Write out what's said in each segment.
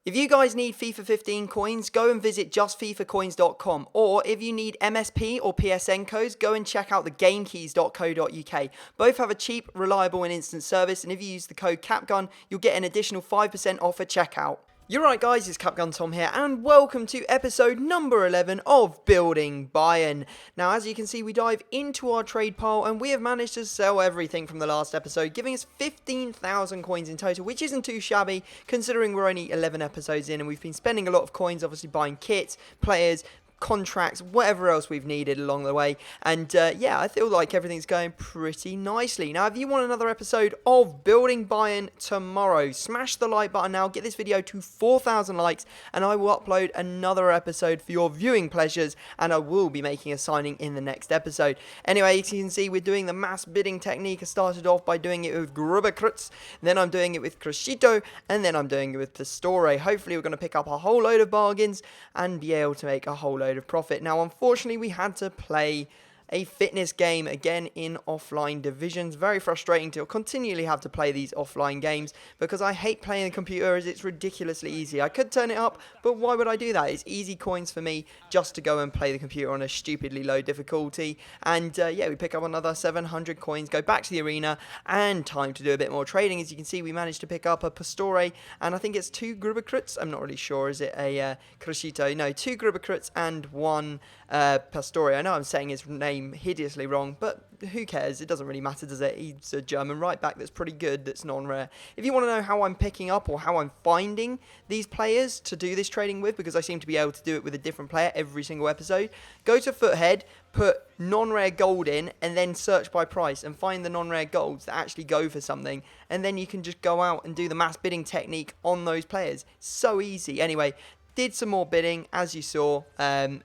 If you guys need FIFA 15 coins, go and visit justfifacoins.com, or if you need MSP or PSN codes, go and check out the gamekeys.co.uk. Both have a cheap, reliable and instant service, and if you use the code CAPGUN, you'll get an additional 5% off at checkout. You're right guys, it's Capgun Tom here, and welcome to episode number 11 of Building Bayern. Now as you can see, we dive into our trade pile and we have managed to sell everything from the last episode, giving us 15,000 coins in total, which isn't too shabby considering we're only 11 episodes in and we've been spending a lot of coins obviously buying kits, players, contracts, whatever else we've needed along the way, and yeah, I feel like everything's going pretty nicely. Now if you want another episode of Building Bayern tomorrow, smash the like button now, get this video to 4,000 likes and I will upload another episode for your viewing pleasures, and I will be making a signing in the next episode. Anyway, as you can see, we're doing the mass bidding technique. I started off by doing it with Gruberkrutz, then I'm doing it with Crescito, and then I'm doing it with Pastore. Hopefully we're going to pick up a whole load of bargains and be able to make a whole load of profit. Now unfortunately we had to play a fitness game again in offline divisions. Very frustrating to continually have to play these offline games because I hate playing the computer as it's ridiculously easy. I could turn it up, but why would I do that? It's easy coins for me just to go and play the computer on a stupidly low difficulty. And yeah, we pick up another 700 coins, go back to the arena, and time to do a bit more trading. As you can see, we managed to pick up a Pastore, and I think it's 2 Gruberkrutz. I'm not really sure. Is it a Crescito? No, 2 Gruberkrutz and 1 Pastore. I know I'm saying his name hideously wrong, but who cares? It doesn't really matter, does it? He's a German right back that's pretty good, that's non-rare. If you want to know how I'm picking up or how I'm finding these players to do this trading with, because I seem to be able to do it with a different player every single episode, go to Foothead, put non-rare gold in, and then search by price and find the non-rare golds that actually go for something, and then you can just go out and do the mass bidding technique on those players. So easy. Anyway, did some more bidding, as you saw, and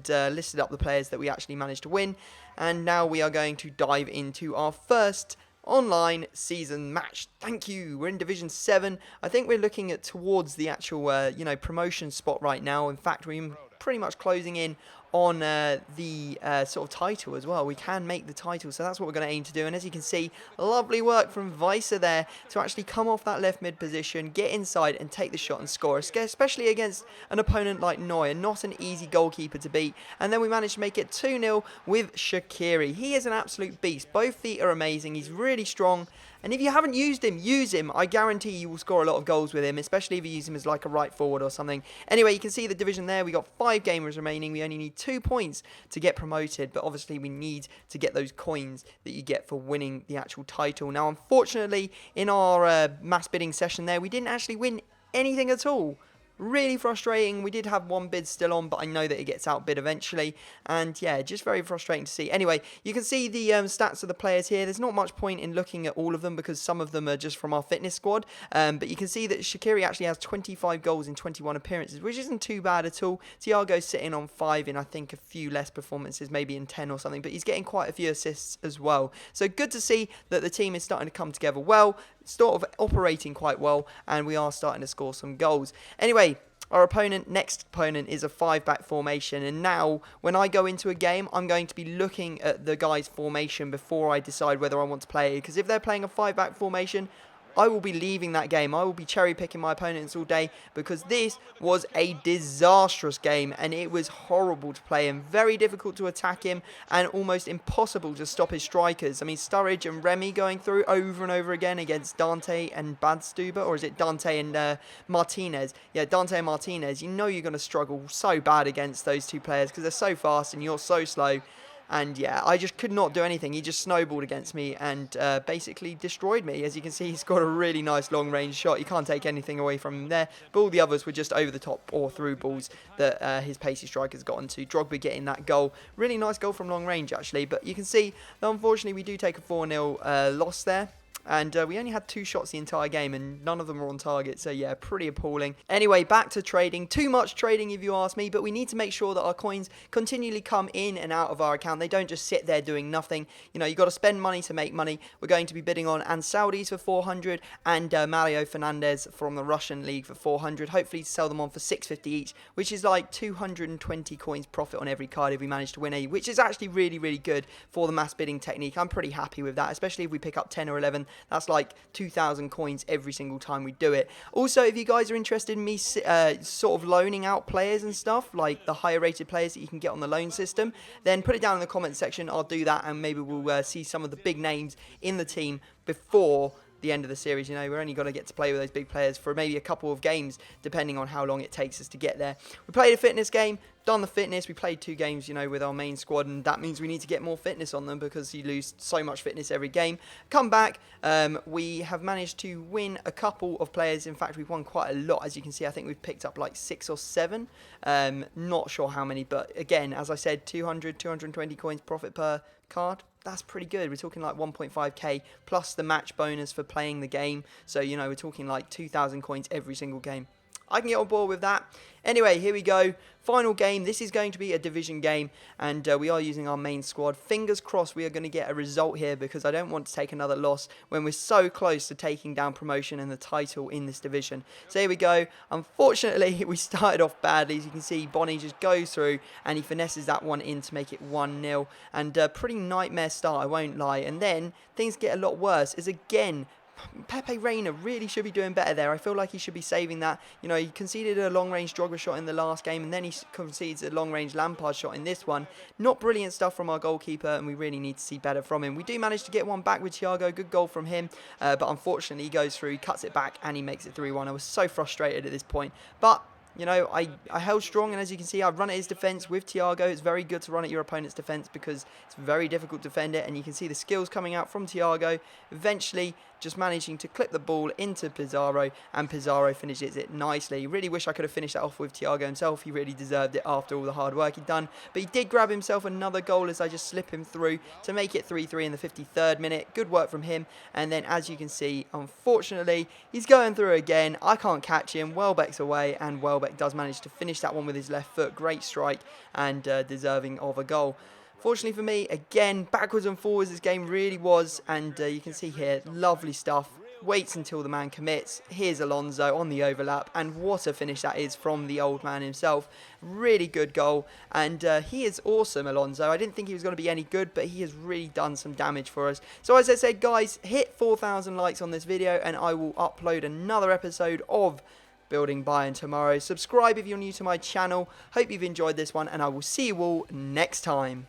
listed up the players that we actually managed to win. And now we are going to dive into our first online season match. Thank you. We're in Division 7. I think we're looking at towards the actual, promotion spot right now. In fact, we're pretty much closing in on the sort of title as well. We can make the title, so that's what we're going to aim to do. And as you can see, lovely work from Weiser there to actually come off that left mid position, get inside and take the shot and score, especially against an opponent like Neuer, not an easy goalkeeper to beat. And then we managed to make it 2-0 with Shaqiri. He is an absolute beast. Both feet are amazing. He's really strong. And if you haven't used him, use him. I guarantee you will score a lot of goals with him, especially if you use him as like a right forward or something. Anyway, you can see the division there. We got 5 gamers remaining. We only need 2 points to get promoted, but obviously we need to get those coins that you get for winning the actual title. Now, unfortunately, in our mass bidding session there, we didn't actually win anything at all. Really frustrating. We did have 1 bid still on, but I know that it gets outbid eventually. And yeah, just very frustrating to see. Anyway, you can see the stats of the players here. There's not much point in looking at all of them because some of them are just from our fitness squad. But you can see that Shaqiri actually has 25 goals in 21 appearances, which isn't too bad at all. Thiago's sitting on 5 in, I think, a few less performances, maybe in 10 or something. But he's getting quite a few assists as well. So good to see that the team is starting to come together well, sort of operating quite well, and we are starting to score some goals. Anyway, our next opponent is a 5-back formation, and now when I go into a game, I'm going to be looking at the guy's formation before I decide whether I want to play it, because if they're playing a 5-back formation, I will be leaving that game. I will be cherry picking my opponents all day because this was a disastrous game and it was horrible to play him. Very difficult to attack him and almost impossible to stop his strikers. I mean, Sturridge and Remy going through over and over again against Dante and Badstuber, or is it Dante and Martinez? Yeah, Dante and Martinez. You know you're going to struggle so bad against those 2 players because they're so fast and you're so slow. And yeah, I just could not do anything. He just snowballed against me and basically destroyed me. As you can see, he's got a really nice long-range shot. You can't take anything away from him there. But all the others were just over the top or through balls that his pacey strikers got onto. Drogba getting that goal. Really nice goal from long range, actually. But you can see that unfortunately we do take a 4-0 loss there. And we only had 2 shots the entire game and none of them were on target. So yeah, pretty appalling. Anyway, back to trading. Too much trading if you ask me, but we need to make sure that our coins continually come in and out of our account. They don't just sit there doing nothing. You know, you got to spend money to make money. We're going to be bidding on Ansaldi's for 400 and Mario Fernandez from the Russian league for 400. Hopefully sell them on for 650 each, which is like 220 coins profit on every card if we manage to win a, which is actually really, really good for the mass bidding technique. I'm pretty happy with that, especially if we pick up 10 or 11. That's like 2,000 coins every single time we do it. Also, if you guys are interested in me sort of loaning out players and stuff, like the higher rated players that you can get on the loan system, then put it down in the comment section. I'll do that, and maybe we'll see some of the big names in the team before the end of the series. You know, we're only going to get to play with those big players for maybe a couple of games, depending on how long it takes us to get there. We played a fitness game, done the fitness. We played 2 games, you know, with our main squad, and that means we need to get more fitness on them because you lose so much fitness every game. Come back, we have managed to win a couple of players. In fact, we've won quite a lot. As you can see, I think we've picked up like 6 or 7. Not sure how many, but again, as I said, 200, 220 coins profit per card. That's pretty good. We're talking like 1.5k plus the match bonus for playing the game. So, you know, we're talking like 2,000 coins every single game. I can get on board with that. Anyway, here we go. Final game. This is going to be a division game, and we are using our main squad. Fingers crossed we are going to get a result here, because I don't want to take another loss when we're so close to taking down promotion and the title in this division. So here we go. Unfortunately, we started off badly. As you can see, Bonnie just goes through and he finesses that one in to make it 1-0. And pretty nightmare start, I won't lie. And then things get a lot worse, as again, Pepe Reina really should be doing better there. I feel like he should be saving that. You know, he conceded a long-range Drogba shot in the last game, and then he concedes a long-range Lampard shot in this one. Not brilliant stuff from our goalkeeper, and we really need to see better from him. We do manage to get one back with Thiago. Good goal from him, but unfortunately he goes through, cuts it back, and he makes it 3-1. I was so frustrated at this point, but you know, I held strong, and as you can see, I run at his defence with Thiago. It's very good to run at your opponent's defence because it's very difficult to defend it, and you can see the skills coming out from Thiago. Eventually, just managing to clip the ball into Pizarro, and Pizarro finishes it nicely. Really wish I could have finished that off with Thiago himself. He really deserved it after all the hard work he'd done. But he did grab himself another goal as I just slip him through to make it 3-3 in the 53rd minute. Good work from him. And then, as you can see, unfortunately, he's going through again. I can't catch him. Welbeck's away, and Welbeck does manage to finish that one with his left foot. Great strike, and deserving of a goal. Fortunately for me, again, backwards and forwards this game really was, and you can see here, lovely stuff. Waits until the man commits. Here's Alonso on the overlap, and what a finish that is from the old man himself. Really good goal, and he is awesome, Alonso. I didn't think he was going to be any good, but he has really done some damage for us. So as I said, guys, hit 4,000 likes on this video, and I will upload another episode of Building Bayern tomorrow. Subscribe if you're new to my channel. Hope you've enjoyed this one, and I will see you all next time.